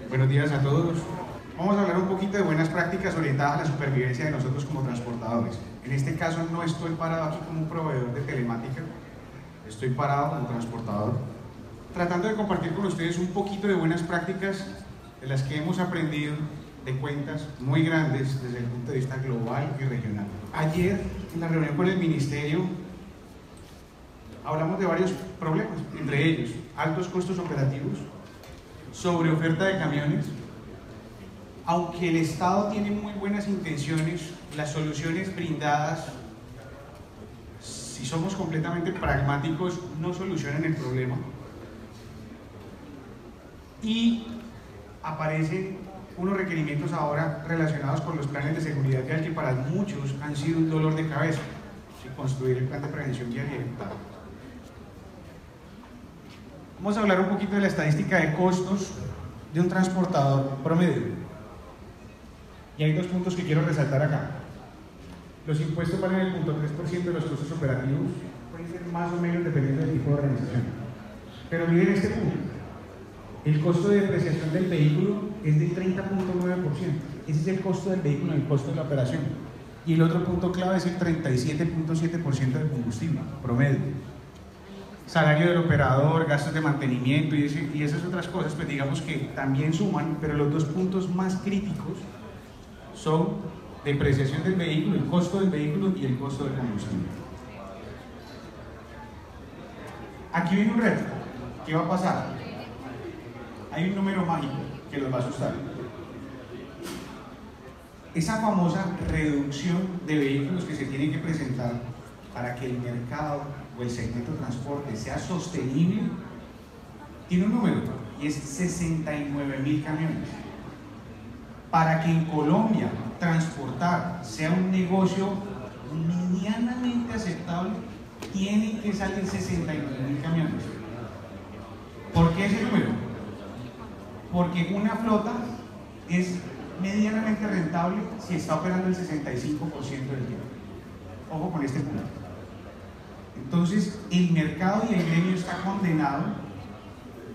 Buenos días a todos. Vamos a hablar un poquito de buenas prácticas orientadas a la supervivencia de nosotros como transportadores. En este caso no estoy parado aquí como un proveedor de telemática, estoy parado como transportador, tratando de compartir con ustedes un poquito de buenas prácticas de las que hemos aprendido de cuentas muy grandes desde el punto de vista global y regional. Ayer, en la reunión con el Ministerio, hablamos de varios problemas, entre ellos altos costos operativos, sobreoferta de camiones. Aunque el Estado tiene muy buenas intenciones, las soluciones brindadas, si somos completamente pragmáticos, no solucionan el problema. Y aparecen unos requerimientos ahora relacionados con los planes de seguridad vial que para muchos han sido un dolor de cabeza. Construir el plan de prevención vial y ejecutarlo. Vamos a hablar un poquito de la estadística de costos de un transportador promedio. Y hay dos puntos que quiero resaltar acá. Los impuestos valen el 0.3% de los costos operativos, pueden ser más o menos dependiendo del tipo de organización. Pero miren este punto. El costo de depreciación del vehículo es del 30.9%. Ese es el costo del vehículo, el costo de la operación. Y el otro punto clave es el 37.7% del combustible, promedio. Salario del operador, gastos de mantenimiento y esas otras cosas, pues digamos que también suman, pero los dos puntos más críticos son depreciación del vehículo, el costo del vehículo y el costo del combustible. Aquí viene un reto. ¿Qué va a pasar? Hay un número mágico que los va a asustar. Esa famosa reducción de vehículos que se tiene que presentar para que el mercado o el segmento de transporte sea sostenible, tiene un número y es 69.000 camiones. Para que en Colombia transportar sea un negocio medianamente aceptable, tienen que salir 69.000 camiones. ¿Por qué ese número? Porque una flota es medianamente rentable si está operando el 65% del tiempo. Ojo con este punto. Entonces, el mercado y el gremio está condenado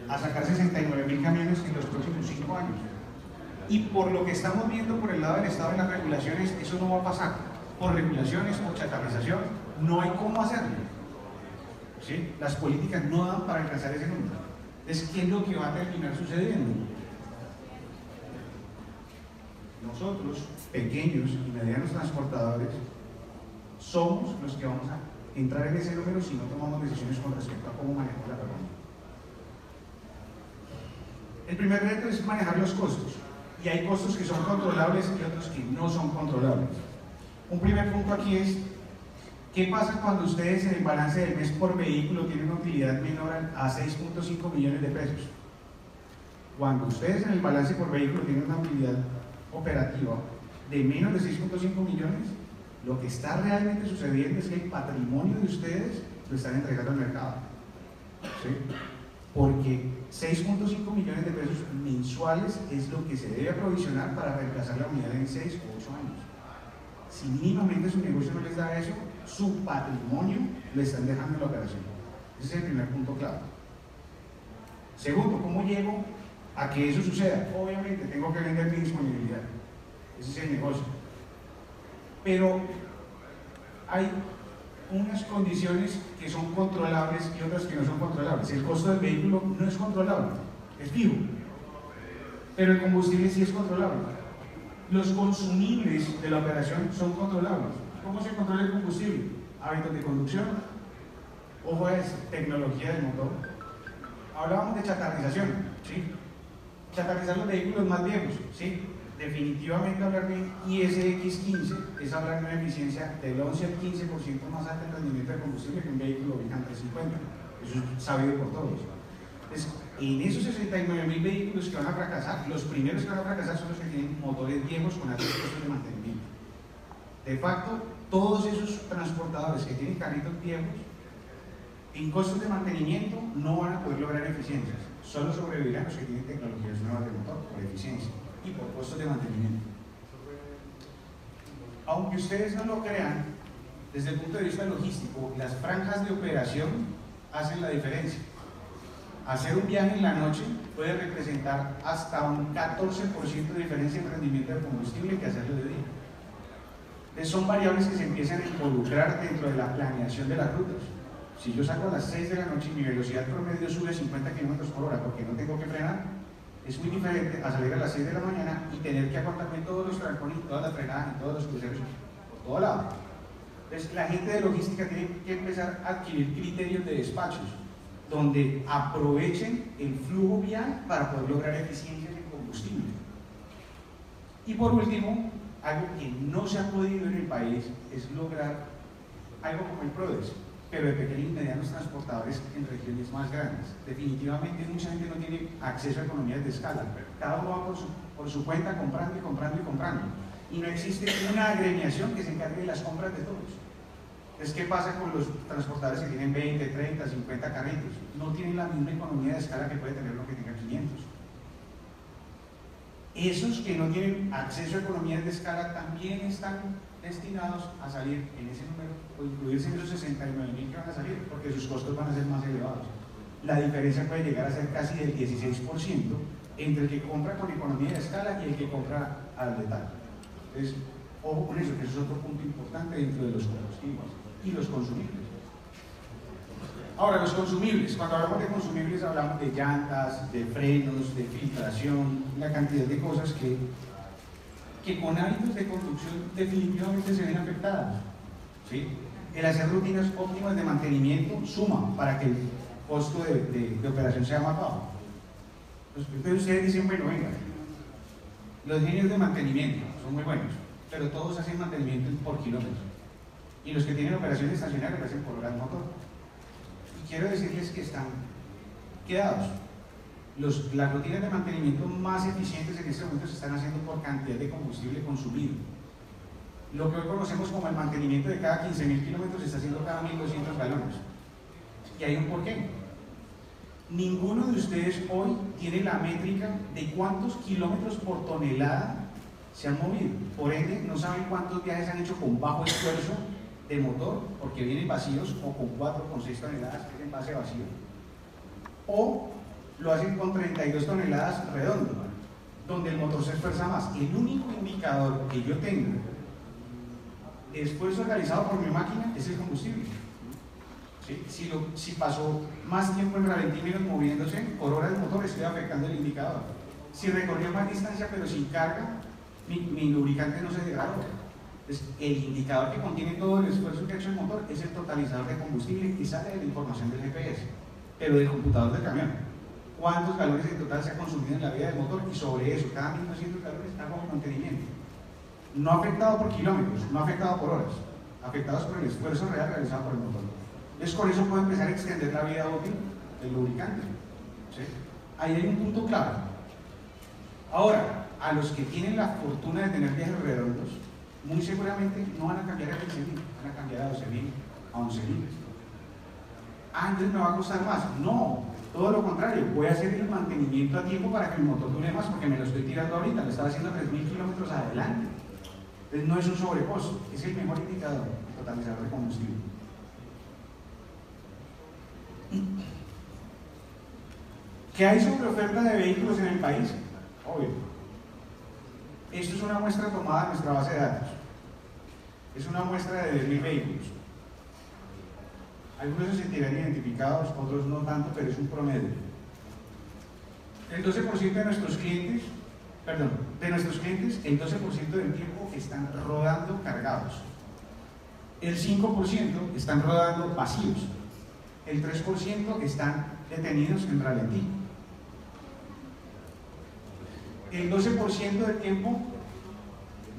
a sacar 69.000 camiones en los próximos 5 años. Y por lo que estamos viendo por el lado del Estado en las regulaciones, eso no va a pasar. Por regulaciones, por chatarrización, no hay cómo hacerlo. ¿Sí? Las políticas no dan para alcanzar ese número. Entonces, ¿qué es lo que va a terminar sucediendo? Nosotros, pequeños y medianos transportadores, somos los que vamos a entrar en ese número si no tomamos decisiones con respecto a cómo manejar la persona. El primer reto es manejar los costos. Y hay costos que son controlables y otros que no son controlables. Un primer punto aquí es, ¿qué pasa cuando ustedes en el balance del mes por vehículo tienen una utilidad menor a 6.5 millones de pesos? Cuando ustedes en el balance por vehículo tienen una utilidad operativa de menos de 6.5 millones, lo que está realmente sucediendo es que el patrimonio de ustedes lo están entregando al mercado. ¿Sí? Porque 6.5 millones de pesos mensuales es lo que se debe aprovisionar para reemplazar la unidad en 6 o 8 años. Si mínimamente su negocio no les da eso, su patrimonio le están dejando en la operación. Ese es el primer punto clave. Segundo, ¿cómo llego a que eso suceda? Obviamente tengo que vender mi disponibilidad. Ese es el negocio. Pero hay unas condiciones que son controlables y otras que no son controlables. El costo del vehículo no es controlable, es fijo, pero el combustible sí es controlable. Los consumibles de la operación son controlables. ¿Cómo se controla el combustible? Hábitos de conducción, ojo a eso, tecnología del motor. Hablábamos de chatarrización, ¿sí? Chatarrizar los vehículos más viejos, ¿sí? Definitivamente hablar de ISX15 es hablar de una eficiencia del 11 al 15% más alta en rendimiento de combustible que un vehículo Vican 350. Eso es sabido por todos. Entonces, en esos 69.000 vehículos que van a fracasar, los primeros que van a fracasar son los que tienen motores viejos con altos costos de mantenimiento. De facto, todos esos transportadores que tienen carritos viejos, en costos de mantenimiento no van a poder lograr eficiencias. Solo sobrevivirán los que tienen tecnologías nuevas de motor por eficiencia y por costos de mantenimiento. Aunque ustedes no lo crean, desde el punto de vista logístico, las franjas de operación hacen la diferencia. hacer un viaje en la noche puede representar hasta un 14% de diferencia en rendimiento de combustible que hacerlo de día. Entonces son variables que se empiezan a involucrar dentro de la planeación de las rutas. Si yo salgo a las 6 de la noche y mi velocidad promedio sube a 50 km por hora porque no tengo que frenar, es muy diferente a salir a las 6 de la mañana y tener que aguantarme todos los trancones, todas las frenadas y todos los cruceros por todo lado. Entonces la gente de logística tiene que empezar a adquirir criterios de despachos donde aprovechen el flujo vial para poder lograr eficiencia en el combustible. Y por último, algo que no se ha podido en el país es lograr algo como el PRODES, pero de pequeños y medianos transportadores en regiones más grandes. Definitivamente mucha gente no tiene acceso a economías de escala, pero cada uno va por su cuenta comprando y comprando y comprando. Y no existe una agremiación que se encargue de las compras de todos. Entonces, ¿qué pasa con los transportadores que tienen 20, 30, 50 carritos? No tienen la misma economía de escala que puede tener uno que tenga 500. Esos que no tienen acceso a economías de escala también están destinados a salir en ese número o incluirse en esos 69.000 que van a salir, porque sus costos van a ser más elevados. La diferencia puede llegar a ser casi del 16% entre el que compra con economía de escala y el que compra al detalle. Entonces, ojo con eso, que eso es otro punto importante dentro de los combustibles y los consumibles. Ahora, los consumibles, cuando hablamos de consumibles hablamos de llantas, de frenos, de filtración, una cantidad de cosas que con hábitos de conducción definitivamente se ven afectadas, ¿sí? El hacer rutinas óptimas de mantenimiento suma para que el costo de operación sea más bajo. Entonces ustedes dicen, bueno, venga, los genios de mantenimiento son muy buenos, pero todos hacen mantenimiento por kilómetros. Y los que tienen operaciones estacionarias lo hacen por hora del motor. Y quiero decirles que están quedados. Las rutinas de mantenimiento más eficientes en este momento se están haciendo por cantidad de combustible consumido. Lo que hoy conocemos como el mantenimiento de cada 15.000 kilómetros se está haciendo cada 1.200 galones. Y hay un porqué. Ninguno de ustedes hoy tiene la métrica de cuántos kilómetros por tonelada se han movido. Por ende, no saben cuántos viajes han hecho con bajo esfuerzo de motor, porque vienen vacíos, o con 4, con 6 toneladas, que es en base vacío. O lo hacen con 32 toneladas redondo, donde el motor se esfuerza más. El único indicador que yo tengo de esfuerzo realizado por mi máquina es el combustible. ¿Sí? Si pasó más tiempo en ralentímetros moviéndose por hora del motor, estoy afectando el indicador. Si recorrió más distancia pero sin carga, mi lubricante no se degradó. Entonces, el indicador que contiene todo el esfuerzo que ha hecho el motor es el totalizador de combustible que sale de la información del GPS, pero del computador del camión. ¿Cuántos galones en total se ha consumido en la vida del motor? Y sobre eso, cada 1.200 galones hago un mantenimiento. No afectado por kilómetros, no afectado por horas, afectados por el esfuerzo real realizado por el motor. Entonces, con eso puedo empezar a extender la vida útil del lubricante. ¿Sí? Ahí hay un punto clave. Ahora, a los que tienen la fortuna de tener viajes redondos, muy seguramente no van a cambiar a 15.000, van a cambiar a 12.000, a 11.000. Antes me va a costar más. No, todo lo contrario, voy a hacer el mantenimiento a tiempo para que el motor dure más, porque me lo estoy tirando ahorita, lo estaba haciendo a 3.000 kilómetros adelante. Entonces no es un sobrecosto, es el mejor indicador, el totalizador de combustible. ¿Qué hay sobre oferta de vehículos en el país? Obvio. Esto es una muestra tomada de nuestra base de datos. Es una muestra de 10.000 vehículos. Algunos se sentirán identificados, otros no tanto, pero es un promedio. El 12% de nuestros clientes, el 12% del tiempo están rodando cargados. El 5% están rodando vacíos. El 3% están detenidos en ralentí. El 12% del tiempo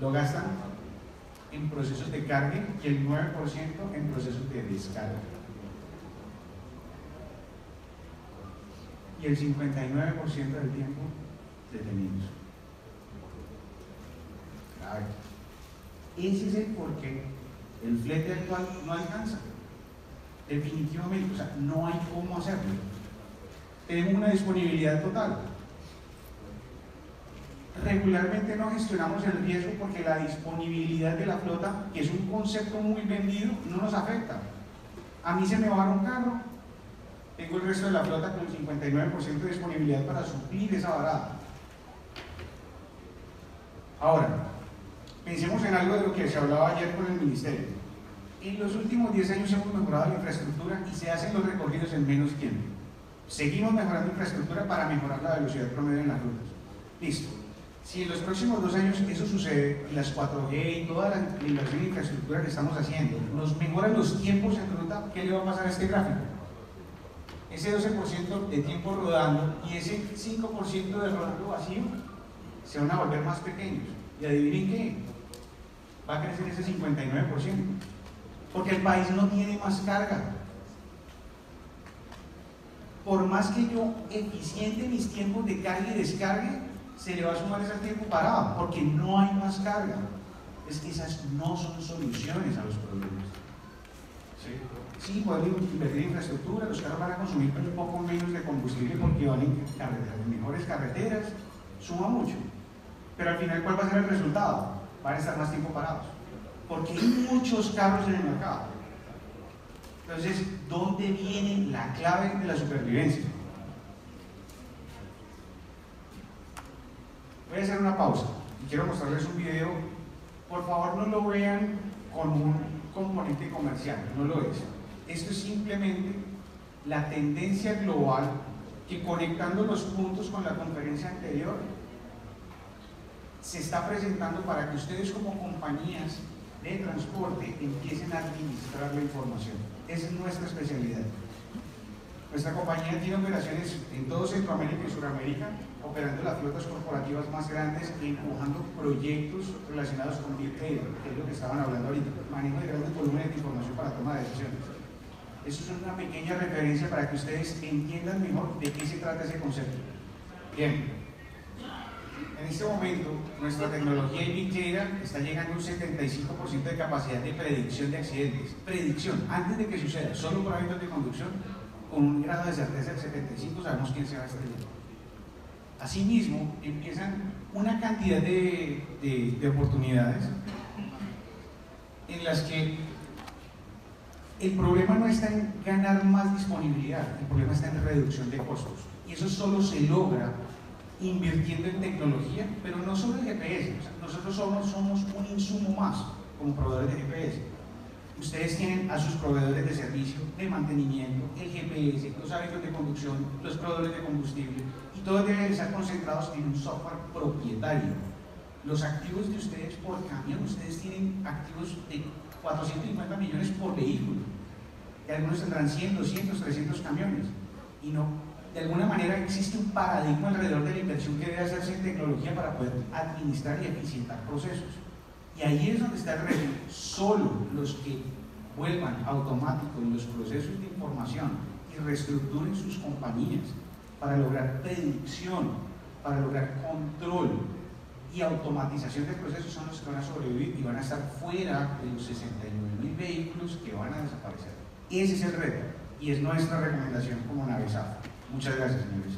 lo gastan en procesos de carga y el 9% en procesos de descarga. Y el 59% del tiempo detenidos. A ver, ese es el porqué el flete actual no alcanza. Definitivamente, o sea, no hay cómo hacerlo. Tenemos una disponibilidad total. Regularmente no gestionamos el riesgo porque la disponibilidad de la flota, que es un concepto muy vendido, no nos afecta. A mí se me va a dar un carro, tengo el resto de la flota con 59% de disponibilidad para suplir esa varada. Ahora, pensemos en algo de lo que se hablaba ayer con el Ministerio. En los últimos 10 años hemos mejorado la infraestructura y se hacen los recorridos en menos tiempo. Seguimos mejorando infraestructura para mejorar la velocidad promedio en las rutas. Listo. Si en los próximos 2 años eso sucede, y las 4G y toda la inversión en infraestructura que estamos haciendo nos mejoran los tiempos en ruta, ¿qué le va a pasar a este gráfico? Ese 12% de tiempo rodando y ese 5% de rodando vacío se van a volver más pequeños. Y adivinen qué, va a crecer ese 59%, porque el país no tiene más carga. Por más que yo eficiente mis tiempos de carga y descargue, se le va a sumar ese tiempo parado, porque no hay más carga. Es que esas no son soluciones a los problemas. Sí, podemos invertir en infraestructura, los carros van a consumir un poco menos de combustible porque van en mejores carreteras, suma mucho. Pero al final, ¿cuál va a ser el resultado? Van a estar más tiempo parados, porque hay muchos carros en el mercado. Entonces, ¿dónde viene la clave de la supervivencia? Voy a hacer una pausa y quiero mostrarles un video. Por favor, no lo vean con un componente comercial, no lo es. Esto es simplemente la tendencia global que, conectando los puntos con la conferencia anterior, se está presentando para que ustedes como compañías de transporte empiecen a administrar la información. Esa es nuestra especialidad. Nuestra compañía tiene operaciones en todo Centroamérica y Sudamérica, operando las flotas corporativas más grandes e empujando proyectos relacionados con Big Data, que es lo que estaban hablando ahorita, manejo de grandes volúmenes de información para toma de decisiones. Eso es una pequeña referencia para que ustedes entiendan mejor de qué se trata ese concepto. Bien, en este momento nuestra tecnología en Big Data está llegando a un 75% de capacidad de predicción de accidentes. Predicción, antes de que suceda, solo por hábitos de conducción, con un grado de certeza del 75% sabemos quién se va a estrellar. Asimismo, empiezan una cantidad de oportunidades en las que el problema no está en ganar más disponibilidad, el problema está en reducción de costos. Y eso solo se logra invirtiendo en tecnología, pero no solo en GPS. O sea, nosotros somos un insumo más como proveedores de GPS. Ustedes tienen a sus proveedores de servicio, de mantenimiento, el GPS, los hábitos de conducción, los proveedores de combustible, y todos deben estar concentrados en un software propietario. Los activos de ustedes por camión, ustedes tienen activos de 450 millones por vehículo, y algunos tendrán 100, 200, 300 camiones, y no, de alguna manera existe un paradigma alrededor de la inversión que debe hacerse en tecnología para poder administrar y eficientar procesos. Y ahí es donde está el reto. Solo los que vuelvan automáticos los procesos de información y reestructuren sus compañías para lograr predicción, para lograr control y automatización de procesos son los que van a sobrevivir y van a estar fuera de los 69.000 vehículos que van a desaparecer. Ese es el reto y es nuestra recomendación como Navisaf. Muchas gracias, señores.